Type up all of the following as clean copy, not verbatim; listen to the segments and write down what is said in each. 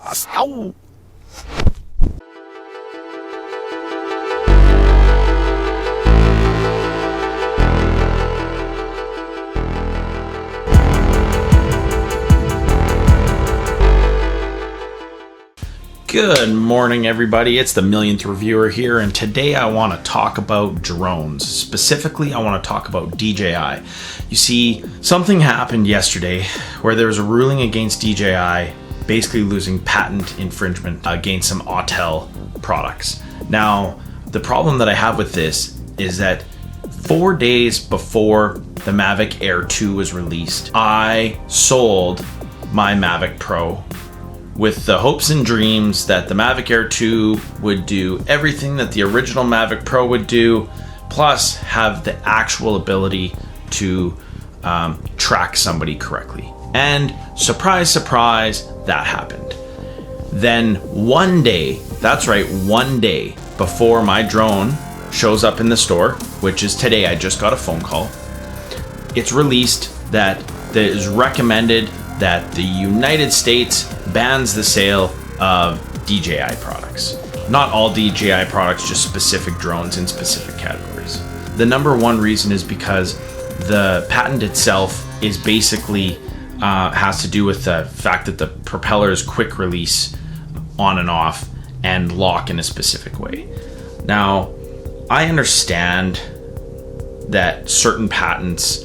Ow! Good morning, everybody. It's the millionth reviewer here, and today I want to talk about drones. Specifically, I want to talk about DJI. You see, something happened yesterday where there was a ruling against DJI, basically losing patent infringement against some Autel products. Now, the problem that I have with this is that 4 days before the Mavic Air 2 was released, I sold my Mavic Pro with the hopes and dreams that the Mavic Air 2 would do everything that the original Mavic Pro would do, plus have the actual ability to track somebody correctly. And surprise, surprise, that happened. Then one day, that's right, one day before my drone shows up in the store, which is today, I just got a phone call, it's released that it is recommended that the United States bans the sale of DJI products. Not all DJI products, just specific drones in specific categories. The number one reason is because the patent itself is basically has to do with the fact that the propeller is quick release on and off and lock in a specific way. Now, I understand that certain patents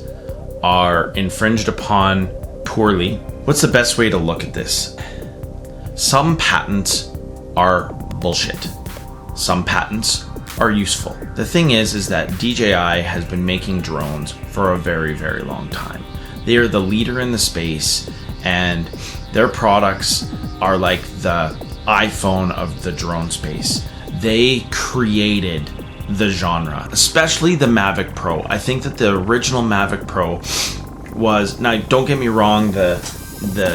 are infringed upon poorly. What's the best way to look at this? Some patents are bullshit. Some patents are useful. The thing is that DJI has been making drones for a very, very long time. They are the leader in the space, and their products are like the iPhone of the drone space. They created the genre, especially the Mavic Pro. I think that the original Mavic Pro was, now don't get me wrong, the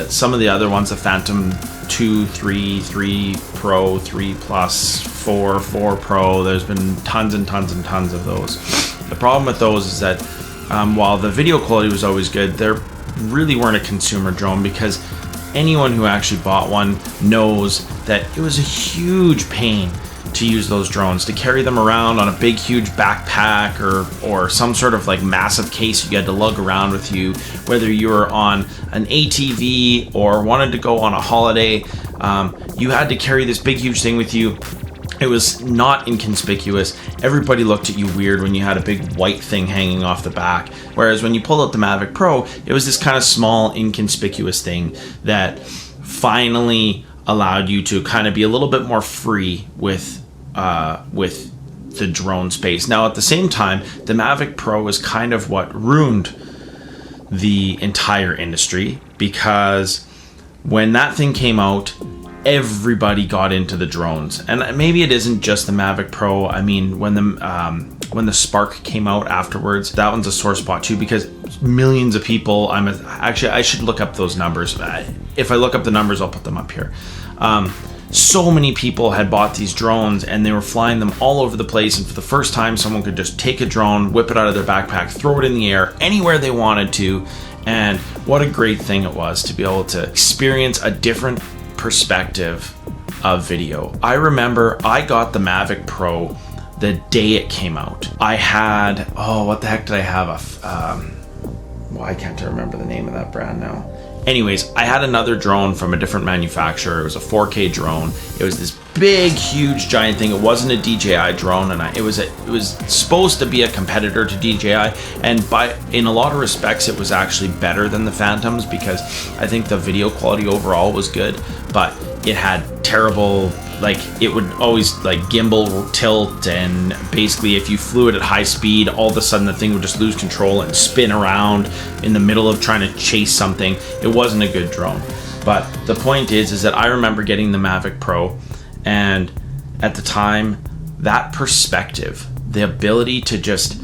some of the other ones, the Phantom 2, 3 Pro, 3 Plus, 4 Pro, there's been tons and tons and tons of those. The problem with those is that while the video quality was always good, they really weren't a consumer drone, because anyone who actually bought one knows that it was a huge pain to use those drones, to carry them around on a big huge backpack or some sort of like massive case you had to lug around with you, whether you were on an ATV or wanted to go on a holiday. You had to carry this big huge thing with you. It was not inconspicuous. Everybody looked at you weird when you had a big white thing hanging off the back, whereas when you pulled out the Mavic Pro, it was this kind of small inconspicuous thing that finally allowed you to kind of be a little bit more free with the drone space. Now, at the same time, the Mavic Pro is kind of what ruined the entire industry, because when that thing came out, everybody got into the drones. And maybe it isn't just the Mavic Pro. I mean, when the Spark came out afterwards, that one's a sore spot too, because millions of people, actually I should look up those numbers. If I look up the numbers, I'll put them up here. So many people had bought these drones and they were flying them all over the place, and for the first time someone could just take a drone, whip it out of their backpack, throw it in the air anywhere they wanted to. And what a great thing it was to be able to experience a different perspective of video. I remember I got the Mavic Pro the day it came out. I had, what the heck did I have? Why can't I remember the name of that brand now? Anyways, I had another drone from a different manufacturer. It was a 4K drone. It was this big, huge, giant thing. It wasn't a DJI drone, and it was supposed to be a competitor to DJI. And in a lot of respects, it was actually better than the Phantoms, because I think the video quality overall was good, but it had terrible, like, it would always like gimbal tilt, and basically if you flew it at high speed, all of a sudden the thing would just lose control and spin around in the middle of trying to chase something. It wasn't a good drone. But the point is that I remember getting the Mavic Pro, and at the time, that perspective, the ability to just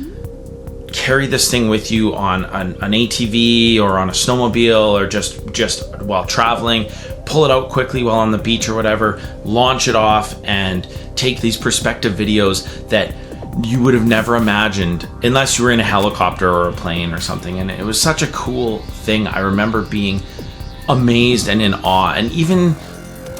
carry this thing with you on an ATV or on a snowmobile, or just while traveling, pull it out quickly while on the beach or whatever, launch it off and take these perspective videos that you would have never imagined unless you were in a helicopter or a plane or something. And it was such a cool thing. I remember being amazed and in awe. And even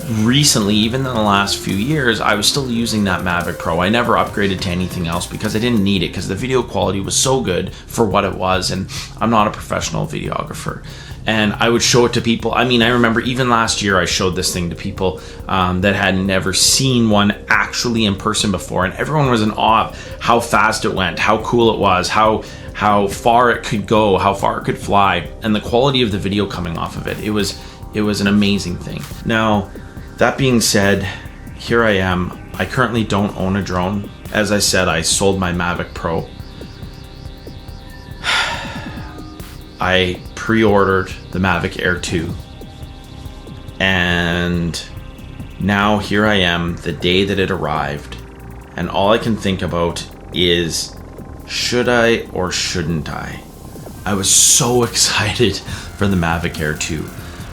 recently, even in the last few years, I was still using that Mavic Pro. I never upgraded to anything else because I didn't need it, because the video quality was so good for what it was, and I'm not a professional videographer. And I would show it to people. I mean, I remember even last year I showed this thing to people that had never seen one actually in person before, and everyone was in awe of how fast it went, how cool it was, how far it could go, how far it could fly, and the quality of the video coming off of it. It was an amazing thing. Now, that being said, here I am. I currently don't own a drone. As I said, I sold my Mavic Pro. I pre-ordered the Mavic Air 2. And now here I am, the day that it arrived. And all I can think about is, should I or shouldn't I? I was so excited for the Mavic Air 2.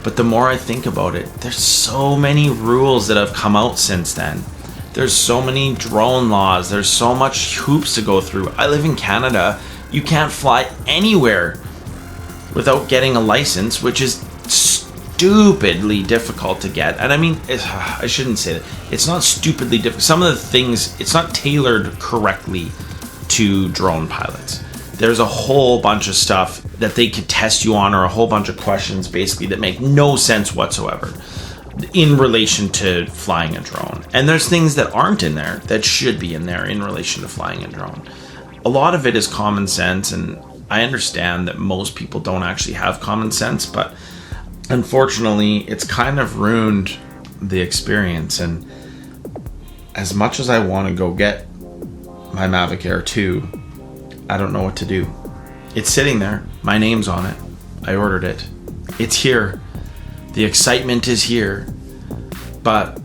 But the more I think about it, there's so many rules that have come out since then. There's so many drone laws. There's so much hoops to go through. I live in Canada. You can't fly anywhere without getting a license, which is stupidly difficult to get. And I mean, I shouldn't say that. It's not stupidly difficult. Some of the things, it's not tailored correctly to drone pilots. There's a whole bunch of stuff that they could test you on, or a whole bunch of questions basically that make no sense whatsoever in relation to flying a drone. And there's things that aren't in there that should be in there in relation to flying a drone. A lot of it is common sense, and I understand that most people don't actually have common sense, but unfortunately it's kind of ruined the experience. And as much as I want to go get my Mavic Air 2, I don't know what to do. It's sitting there. My name's on it. I ordered it. It's here. The excitement is here. But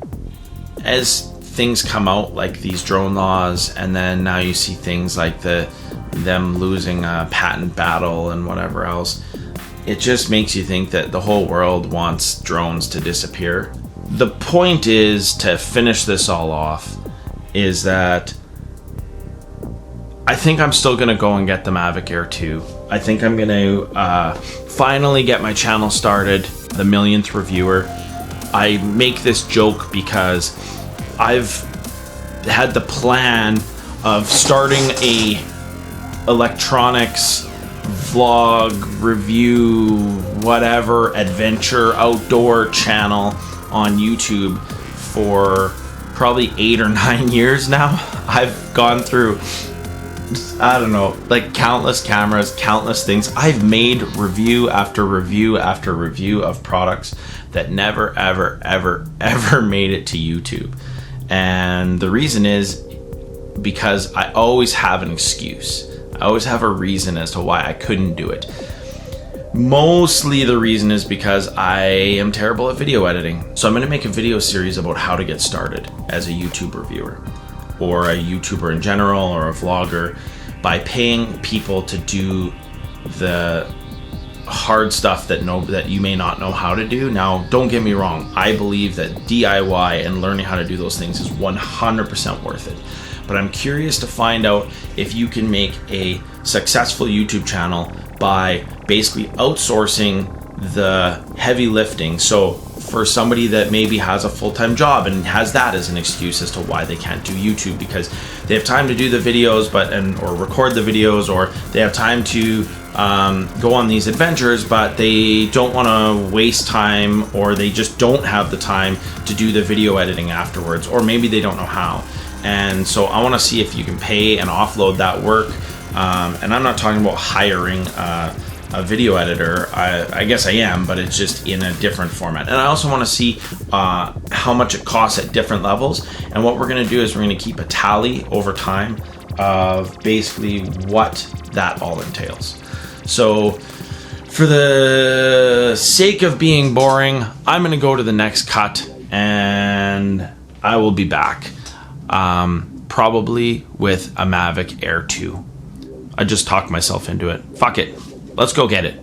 as things come out, like these drone laws, and then now you see things like them losing a patent battle and whatever else, it just makes you think that the whole world wants drones to disappear. The point is, to finish this all off, is that I think I'm still going to go and get the Mavic Air 2. I think I'm going to finally get my channel started, the millionth reviewer. I make this joke because I've had the plan of starting a electronics vlog, review, whatever, adventure, outdoor channel on YouTube for probably 8 or 9 years now. I've gone through, I don't know, like countless cameras, countless things. I've made review after review after review of products that never, ever, ever, ever made it to YouTube. And the reason is because I always have an excuse. I always have a reason as to why I couldn't do it. Mostly the reason is because I am terrible at video editing. So I'm going to make a video series about how to get started as a YouTube reviewer, or a YouTuber in general, or a vlogger, by paying people to do the hard stuff that you may not know how to do. Now, don't get me wrong. I believe that DIY and learning how to do those things is 100% worth it. But I'm curious to find out if you can make a successful YouTube channel by basically outsourcing the heavy lifting. So for somebody that maybe has a full-time job and has that as an excuse as to why they can't do YouTube, because they have time to do the videos or record the videos, or they have time to go on these adventures, but they don't want to waste time, or they just don't have the time to do the video editing afterwards, or maybe they don't know how. And so I want to see if you can pay and offload that work. And I'm not talking about hiring a video editor. I guess I am, but it's just in a different format. And I also want to see how much it costs at different levels. And what we're going to do is we're going to keep a tally over time of basically what that all entails. So for the sake of being boring, I'm going to go to the next cut, and I will be back. Probably with a Mavic Air 2. I just talked myself into it. Fuck it. Let's go get it.